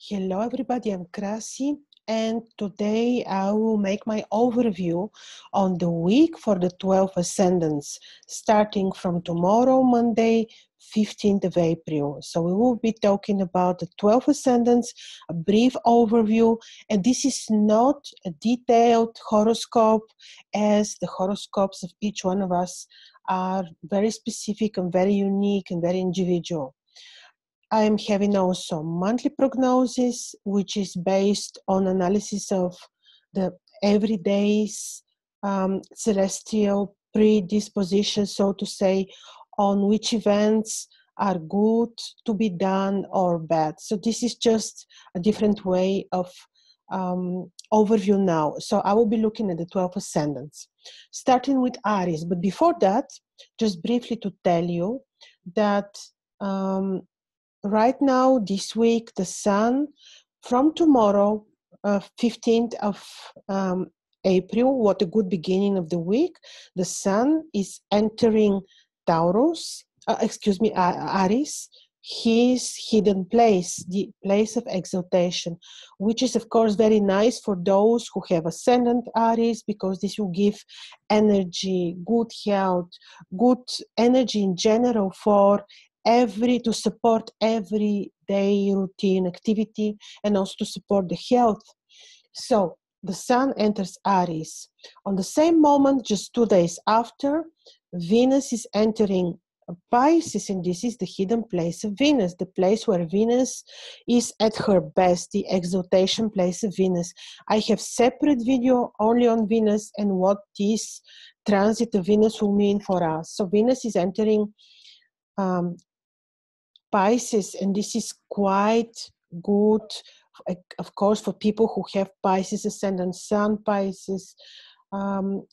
Hello everybody, I'm Krasi, and today I will make my overview on the week for the 12 ascendants, starting from tomorrow, Monday, 15th of April. So we will be talking about the 12 ascendants, a brief overview, and this is not a detailed horoscope, as the horoscopes of each one of us are very specific and very unique and very individual. I am having also monthly prognosis, which is based on analysis of the everyday's celestial predisposition, so to say, on which events are good to be done or bad. So this is just a different way of overview now. So I will be looking at the 12 ascendants, starting with Aries. But before that, just briefly to tell you that right now, this week, the sun, from tomorrow, 15th of April, what a good beginning of the week, the sun is entering Taurus, Aries, his hidden place, the place of exaltation, which is, of course, very nice for those who have ascendant Aries, because this will give energy, good health, good energy in general for to support everyday routine activity and also to support the health. So the sun enters Aries. On the same moment, just 2 days after, Venus is entering Pisces, and this is the hidden place of Venus, the place where Venus is at her best, the exaltation place of Venus. I have separate video only on Venus and what this transit of Venus will mean for us. So Venus is entering Pisces, and this is quite good, of course, for people who have Pisces ascendant, Sun Pisces,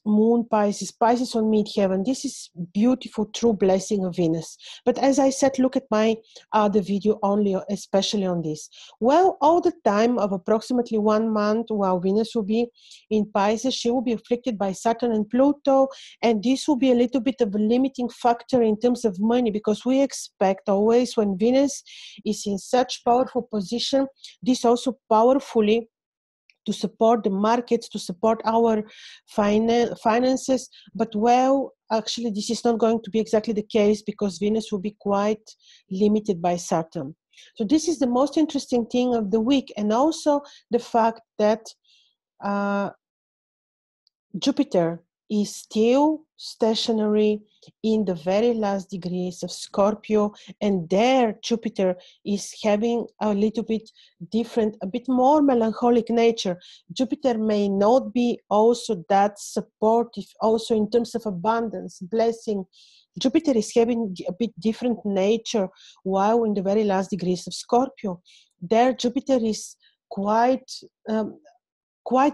Moon Pisces, Pisces on midheaven. This is beautiful, true blessing of Venus. But as I said, look at my other video only, especially on this. Well, all the time of approximately 1 month while Venus will be in Pisces, she will be afflicted by Saturn and Pluto, and this will be a little bit of a limiting factor in terms of money, because we expect always when Venus is in such powerful position, this also powerfully to support the markets, to support our finances. But well, actually, this is not going to be exactly the case, because Venus will be quite limited by Saturn. So this is the most interesting thing of the week. And also the fact that Jupiter is still stationary in the very last degrees of Scorpio, and there Jupiter is having a little bit different, a bit more melancholic nature. Jupiter may not be also that supportive, also in terms of abundance, blessing. Jupiter is having a bit different nature, while in the very last degrees of Scorpio, there Jupiter is quite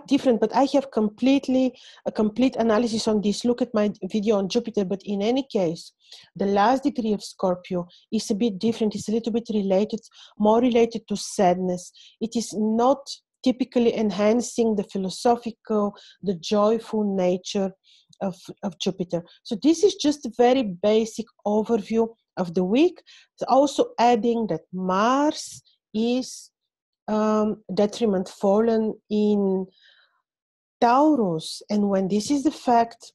different. But I have a complete analysis on this. Look at my video on Jupiter. But in any case, the last degree of Scorpio is a bit different. It's a little bit related, more related to sadness. It is not typically enhancing the philosophical, the joyful nature of Jupiter. So this is just a very basic overview of the week. Also adding that Mars is detriment fallen in Taurus, and when this is the fact,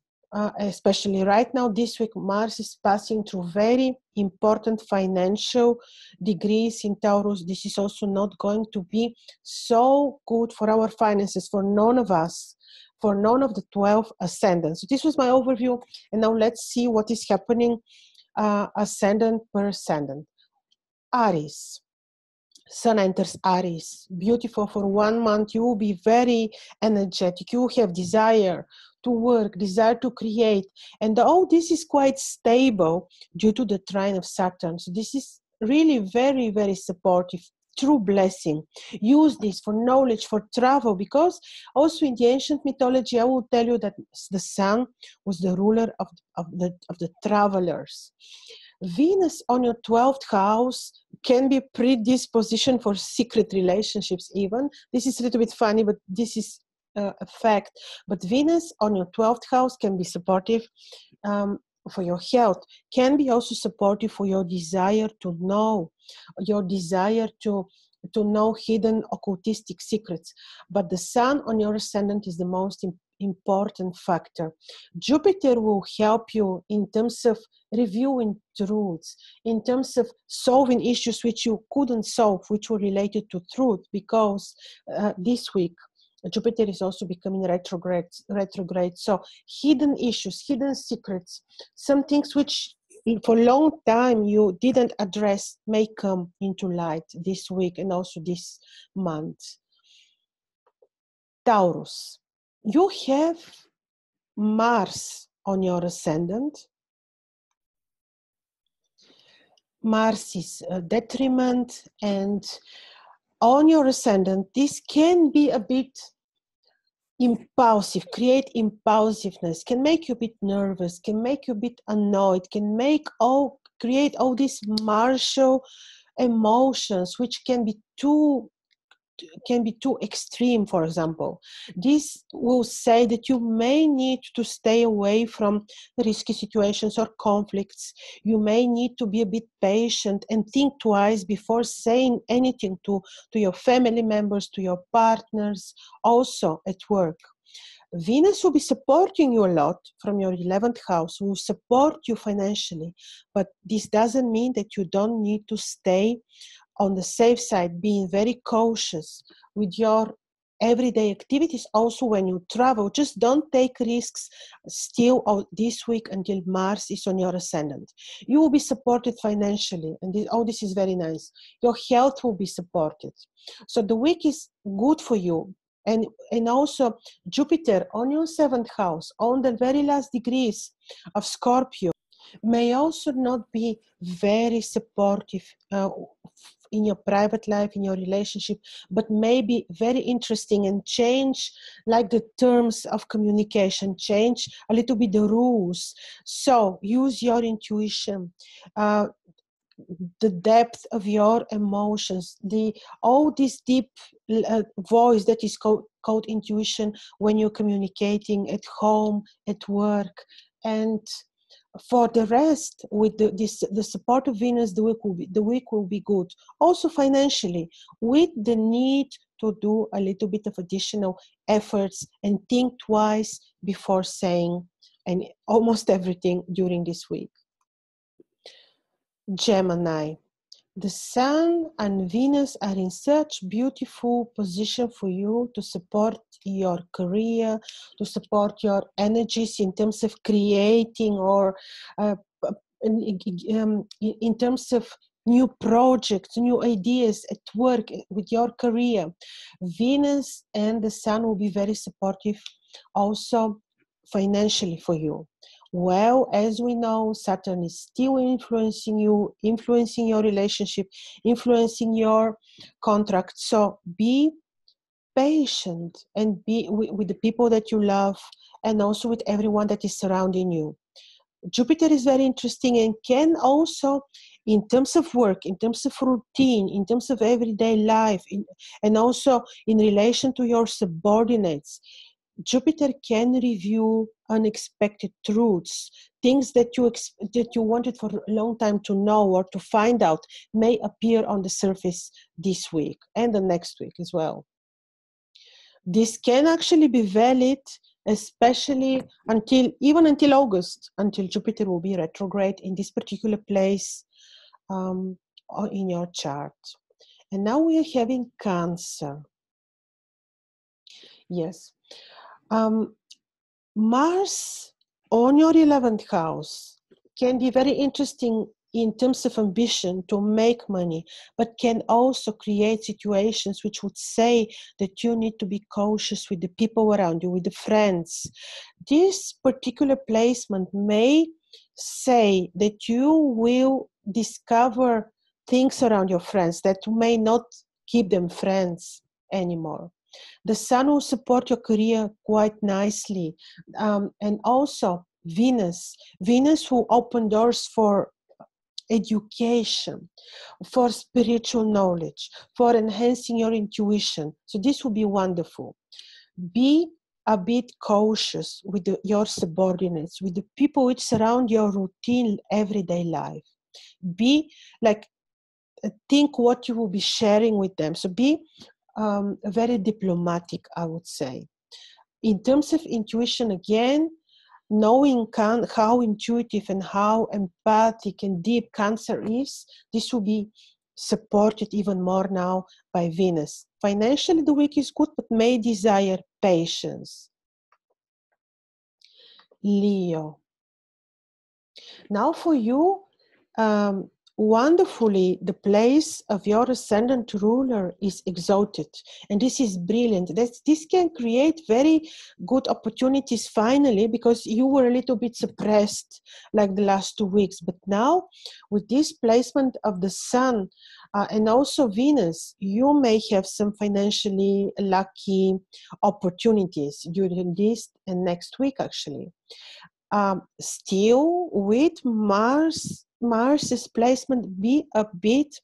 especially right now this week, Mars is passing through very important financial degrees in Taurus. This is also not going to be so good for our finances, for none of us, for none of the 12 ascendants. So this was my overview, and now let's see what is happening ascendant per ascendant. Aries. Sun enters Aries. Beautiful. For 1 month, you will be very energetic. You will have desire to work, desire to create. And all this is quite stable due to the trine of Saturn. So this is really very, very supportive. True blessing. Use this for knowledge, for travel, because also in the ancient mythology, I will tell you that the sun was the ruler of the travelers. Venus on your 12th house can be predisposition for secret relationships even. This is a little bit funny, but this is a fact. But Venus on your 12th house can be supportive for your health, can be also supportive for your desire to know, your desire to to know hidden occultistic secrets. But the sun on your ascendant is the most important factor. Jupiter will help you in terms of reviewing truths, in terms of solving issues which you couldn't solve, which were related to truth, because this week Jupiter is also becoming retrograde. So hidden issues, hidden secrets, some things which for a long time you didn't address may come into light this week and also this month. Taurus, you have Mars on your ascendant. Mars is a detriment, and on your ascendant, this can be a bit impulsive, create impulsiveness, can make you a bit nervous, can make you a bit annoyed, can create all these martial emotions which can be too extreme. For example, this will say that you may need to stay away from risky situations or conflicts. You may need to be a bit patient and think twice before saying anything to your family members, to your partners, also at work. Venus will be supporting you a lot from your 11th house, will support you financially, but this doesn't mean that you don't need to stay on the safe side, being very cautious with your everyday activities. Also, when you travel, just don't take risks still this week until Mars is on your ascendant. You will be supported financially, and this is very nice. Your health will be supported. So the week is good for you. And also Jupiter on your 7th house, on the very last degrees of Scorpio, may also not be very supportive in your private life, in your relationship, but may be very interesting and change like the terms of communication, change a little bit the rules. So use your intuition, the depth of your emotions, all this deep voice that is called intuition when you're communicating at home, at work. And for the rest, with the support of Venus, the week will be good. Also financially, with the need to do a little bit of additional efforts and think twice before saying almost everything during this week. Gemini, the Sun and Venus are in such beautiful position for you to support your career, to support your energies in terms of creating or in terms of new projects, new ideas at work, with your career. Venus and the Sun will be very supportive also financially for you. Well, as we know, Saturn is still influencing you, influencing your relationship, influencing your contract. So be patient and be with the people that you love, and also with everyone that is surrounding you. Jupiter is very interesting and can also, in terms of work, in terms of routine, in terms of everyday life, and also in relation to your subordinates, Jupiter can review unexpected truths, things that you wanted for a long time to know or to find out may appear on the surface this week and the next week as well. This can actually be valid, especially even until August, until Jupiter will be retrograde in this particular place in your chart. And now we are having Cancer. Yes. Mars on your 11th house can be very interesting in terms of ambition to make money, but can also create situations which would say that you need to be cautious with the people around you, with the friends. This particular placement may say that you will discover things around your friends that may not keep them friends anymore. The Sun will support your career quite nicely. And also Venus will open doors for education, for spiritual knowledge, for enhancing your intuition. So this will be wonderful. Be a bit cautious with your subordinates, with the people which surround your routine everyday life. Be like, think what you will be sharing with them. So be very diplomatic, I would say. In terms of intuition, again, knowing how intuitive and how empathic and deep Cancer is, this will be supported even more now by Venus. Financially, the week is good, but may desire patience. Leo. Now for you, wonderfully, the place of your ascendant ruler is exalted, and this is brilliant. This can create very good opportunities finally, because you were a little bit suppressed like the last 2 weeks, but now with this placement of the sun and also Venus, you may have some financially lucky opportunities during this and next week actually. Still with Mars's placement, be a bit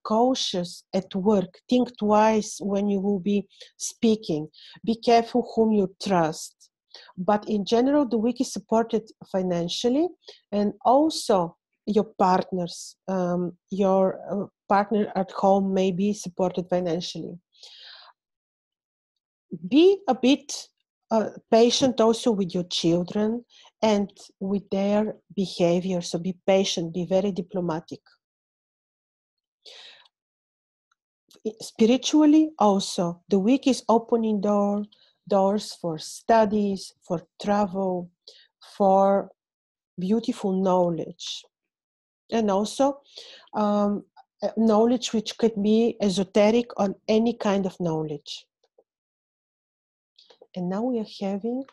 cautious at work. Think twice when you will be speaking. Be careful whom you trust. But in general, the week is supported financially, and also your partners, your partner at home may be supported financially. Be a bit patient also with your children and with their behavior. So be patient, be very diplomatic. Spiritually also, the week is opening doors for studies, for travel, for beautiful knowledge. And also knowledge which could be esoteric on any kind of knowledge. And now we are having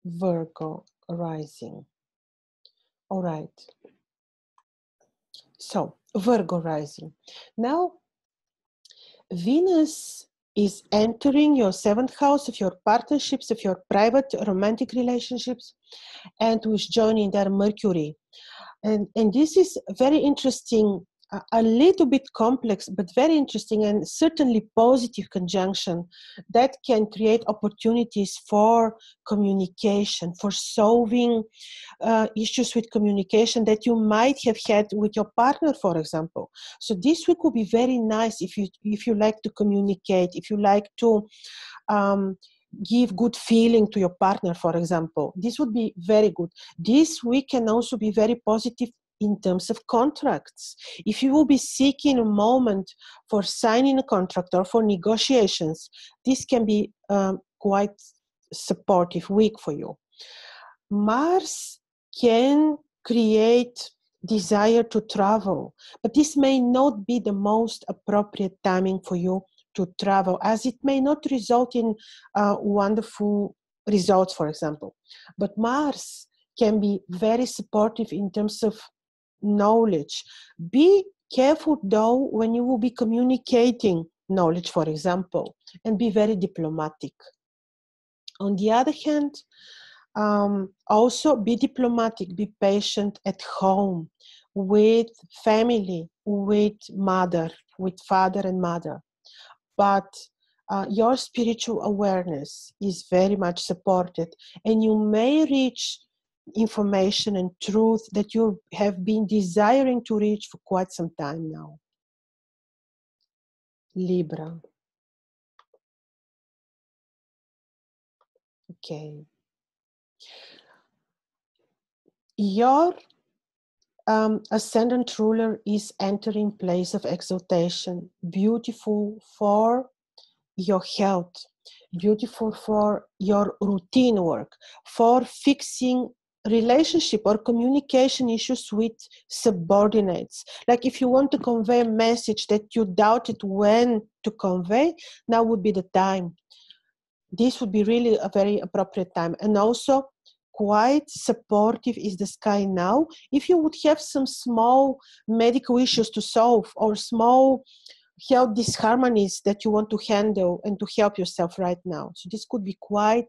Virgo rising. All right. So, Virgo rising. Now, Venus is entering your 7th house of your partnerships, of your private romantic relationships, and with joining there Mercury. And this is very interesting, a little bit complex, but very interesting and certainly positive conjunction that can create opportunities for communication, for solving issues with communication that you might have had with your partner, for example. So this week will be very nice if you like to communicate, if you like to give good feeling to your partner, for example. This would be very good. This week can also be very positive in terms of contracts. If you will be seeking a moment for signing a contract or for negotiations, this can be quite supportive week for you. Mars can create desire to travel, but this may not be the most appropriate timing for you to travel, as it may not result in wonderful results, for example. But Mars can be very supportive in terms of knowledge. Be careful though when you will be communicating knowledge, for example, and be very diplomatic. On the other hand, also be diplomatic, be patient at home with family, with father and mother. But your spiritual awareness is very much supported, and you may reach information and truth that you have been desiring to reach for quite some time now. Libra. Okay. Your ascendant ruler is entering place of exaltation, beautiful for your health, beautiful for your routine work, for fixing relationship or communication issues with subordinates. Like if you want to convey a message that you doubted when to convey, now would be the time. This would be really a very appropriate time. And also quite supportive is the sky now. If you would have some small medical issues to solve or small health disharmonies that you want to handle and to help yourself right now. So this could be quite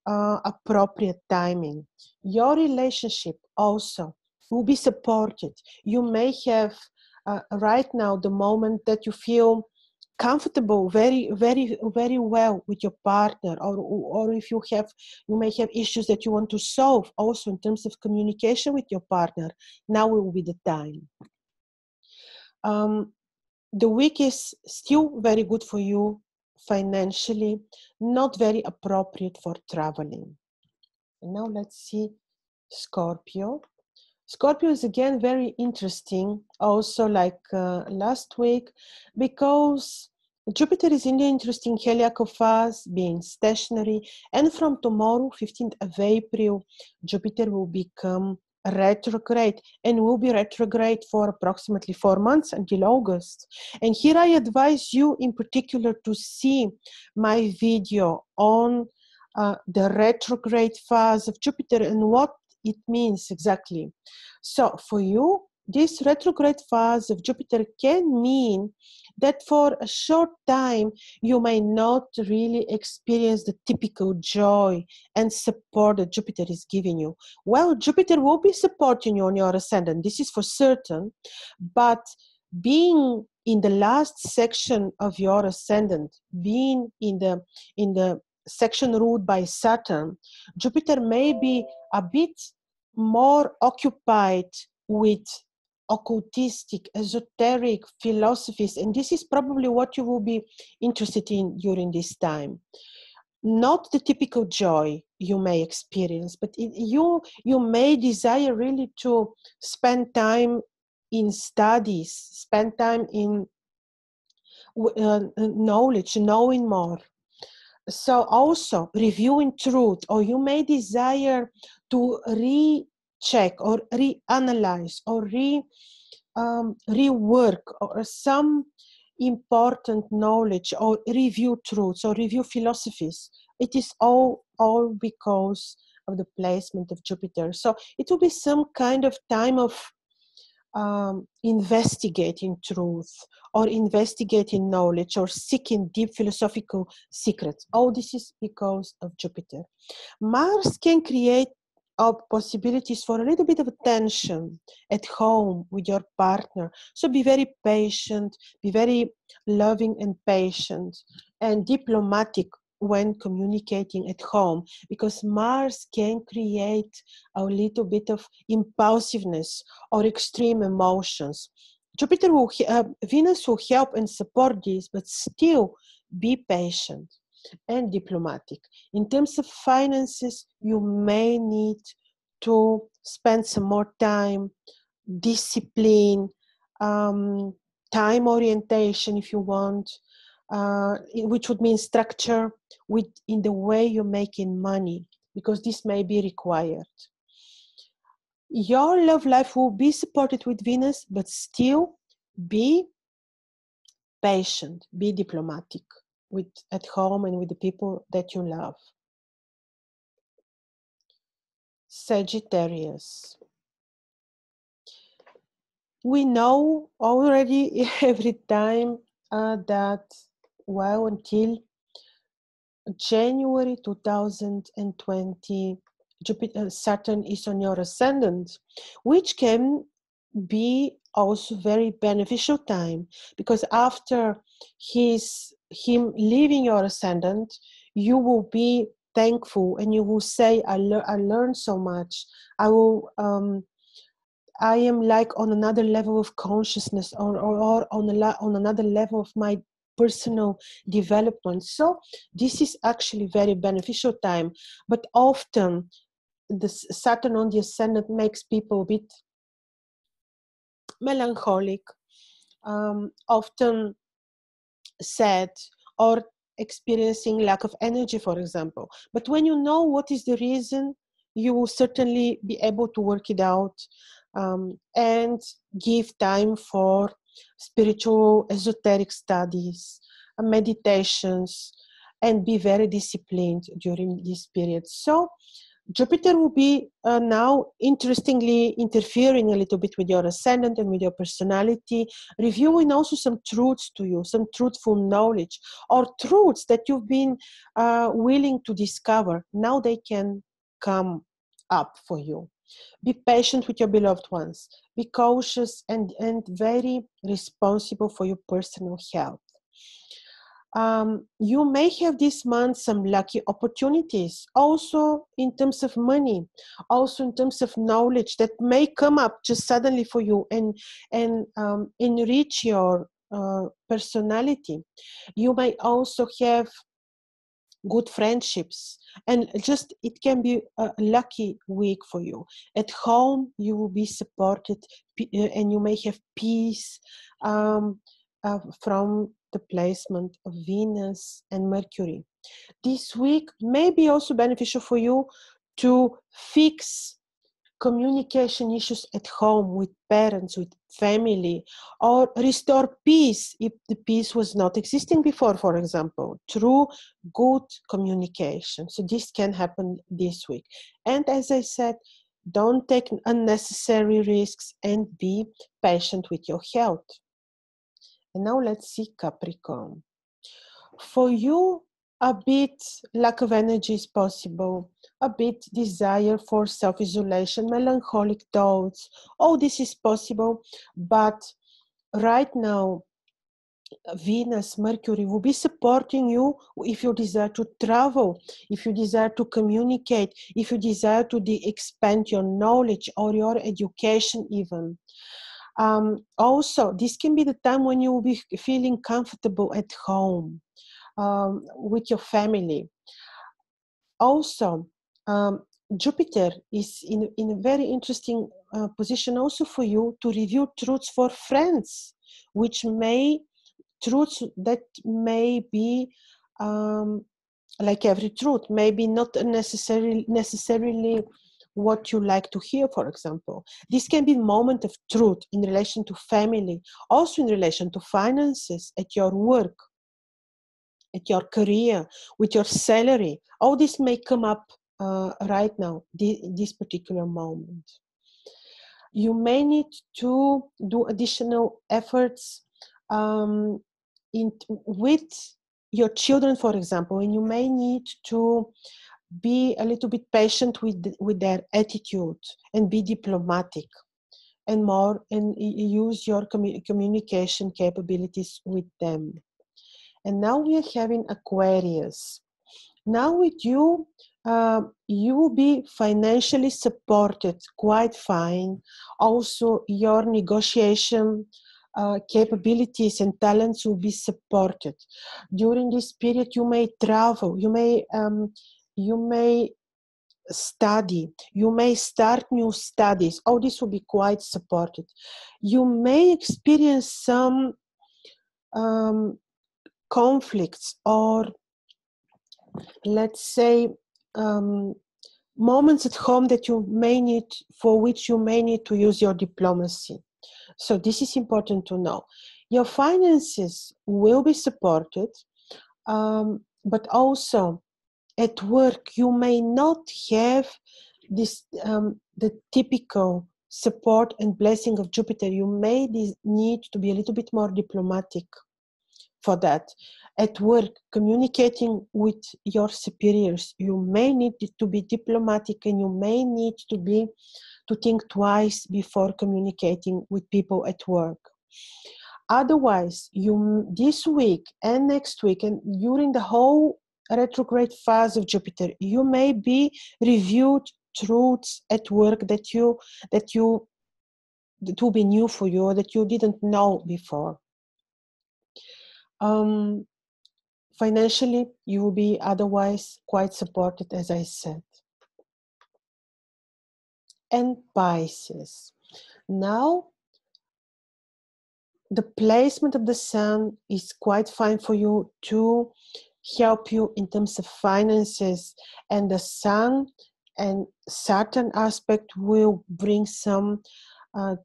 appropriate timing. Your relationship also will be supported. You may have right now the moment that you feel comfortable very, very, very well with your partner, or if you may have issues that you want to solve also in terms of communication with your partner. Now will be the time. The week is still very good for you financially, not very appropriate for traveling. And now let's see Scorpio. Scorpio is again very interesting, also like last week, because Jupiter is in the interesting heliacal phase, being stationary, and from tomorrow, 15th of April, Jupiter will become retrograde and will be retrograde for approximately 4 months until August. And here I advise you in particular to see my video on the retrograde phase of Jupiter and what it means exactly. So for you, this retrograde phase of Jupiter can mean that for a short time you may not really experience the typical joy and support that Jupiter is giving you. Well, Jupiter will be supporting you on your ascendant, this is for certain, but being in the last section of your ascendant, being in the section ruled by Saturn, Jupiter may be a bit more occupied with occultistic, esoteric philosophies, and this is probably what you will be interested in during this time. Not the typical joy you may experience, but you may desire really to spend time in studies, spend time in knowledge, knowing more. So also reviewing truth, or you may desire to recheck or reanalyze or rework or some important knowledge, or review truths or review philosophies. It is all because of the placement of Jupiter. So it will be some kind of time of investigating truth or investigating knowledge or seeking deep philosophical secrets. All this is because of Jupiter. Mars can create possibilities for a little bit of tension at home with your partner. So be very patient, be very loving and patient and diplomatic when communicating at home, because Mars can create a little bit of impulsiveness or extreme emotions. Jupiter will, Venus will help and support this, but still be patient and diplomatic. In terms of finances, you may need to spend some more time, discipline, time orientation if you want, which would mean structure in the way you're making money, because this may be required. Your love life will be supported with Venus, but still be patient, be diplomatic at home and with the people that you love. Sagittarius. We know already every time that, well, until January 2020, Saturn is on your ascendant, which can be also very beneficial time, because after him leaving your ascendant, you will be thankful and you will say, I learned so much. I am like on another level of consciousness, or on another level of my personal development. So this is actually very beneficial time, but often the Saturn on the ascendant makes people a bit melancholic, often sad, or experiencing lack of energy, for example. But when you know what is the reason, you will certainly be able to work it out, and give time for spiritual esoteric studies, meditations, and be very disciplined during this period. So Jupiter will be now interestingly interfering a little bit with your ascendant and with your personality, reviewing also some truths to you, some truthful knowledge, or truths that you've been willing to discover. Now they can come up for you. Be patient with your beloved ones. Be cautious and very responsible for your personal health. You may have this month some lucky opportunities, also in terms of money, also in terms of knowledge that may come up just suddenly for you and enrich your personality. You may also have good friendships, and just it can be a lucky week for you. At home you will be supported, and you may have peace from the placement of Venus and Mercury. This week may be also beneficial for you to fix communication issues at home with parents, with family, or restore peace if the peace was not existing before, for example, through good communication. So this can happen this week. And as I said, don't take unnecessary risks and be patient with your health. And now let's see Capricorn. For you, a bit lack of energy is possible, a bit desire for self-isolation, melancholic thoughts. All this is possible, but right now, Venus, Mercury will be supporting you if you desire to travel, if you desire to communicate, if you desire to expand your knowledge or your education even. Also, this can be the time when you will be feeling comfortable at home. With your family. Also, Jupiter is in a very interesting position also for you to review truths for friends, which truths that may be like every truth, maybe not necessarily what you like to hear, for example. This can be a moment of truth in relation to family, also in relation to finances at your work, at your career, with your salary. All this may come up right now, this particular moment. You may need to do additional efforts with your children, for example, and you may need to be a little bit patient with their attitude and be diplomatic and use your communication capabilities with them. And now we are having Aquarius. Now with you, you will be financially supported quite fine. Also, your negotiation capabilities and talents will be supported. During this period, you may travel, you may study, you may start new studies. All this will be quite supported. You may experience some conflicts, or let's say moments at home that for which you may need to use your diplomacy. So this is important to know. Your finances will be supported, but also at work you may not have this the typical support and blessing of Jupiter. You may need to be a little bit more diplomatic for that. At work, communicating with your superiors, you may need to be diplomatic, and you may need to think twice before communicating with people at work. Otherwise, this week and next week and during the whole retrograde phase of Jupiter, you may be reviewed truths at work that will be new for you, or that you didn't know before. Financially, you will be otherwise quite supported, as I said. And Pisces. Now, the placement of the Sun is quite fine for you to help you in terms of finances, and the Sun and Saturn aspect will bring some,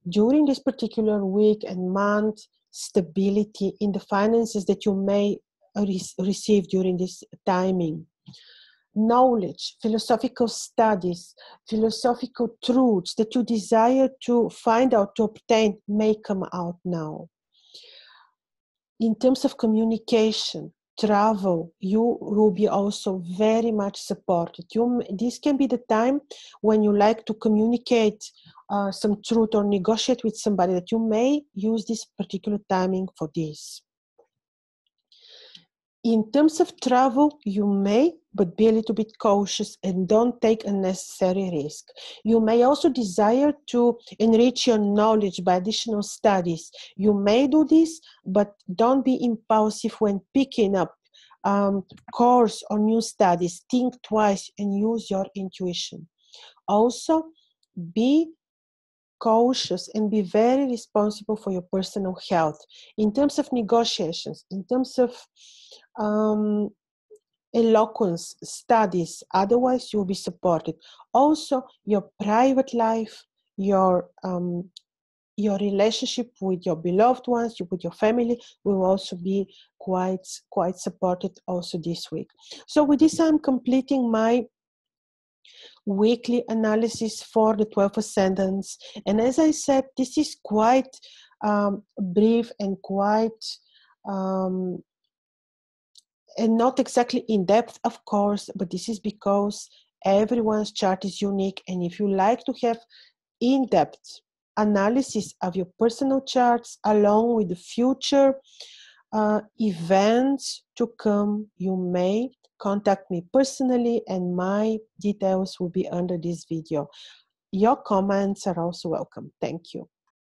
during this particular week and month, stability in the finances that you may receive during this timing. Knowledge, philosophical studies, philosophical truths that you desire to find out, to obtain, may come out now. In terms of communication, travel, you will be also very much supported. This can be the time when you like to communicate some truth or negotiate with somebody, that you may use this particular timing for this. In terms of travel, you may, but be a little bit cautious and don't take unnecessary risk. You may also desire to enrich your knowledge by additional studies. You may do this, but don't be impulsive when picking up course or new studies. Think twice and use your intuition. Also, be cautious and be very responsible for your personal health in terms of negotiations, in terms of eloquence studies. Otherwise you'll be supported. Also, your private life, your relationship with your beloved ones, with your family, will also be quite supported also this week. So with this, I'm completing my weekly analysis for the 12 ascendants. And as I said, this is quite brief and quite and not exactly in depth, of course, but this is because everyone's chart is unique. And if you like to have in-depth analysis of your personal charts along with the future events to come, you may contact me personally and my details will be under this video. Your comments are also welcome. Thank you.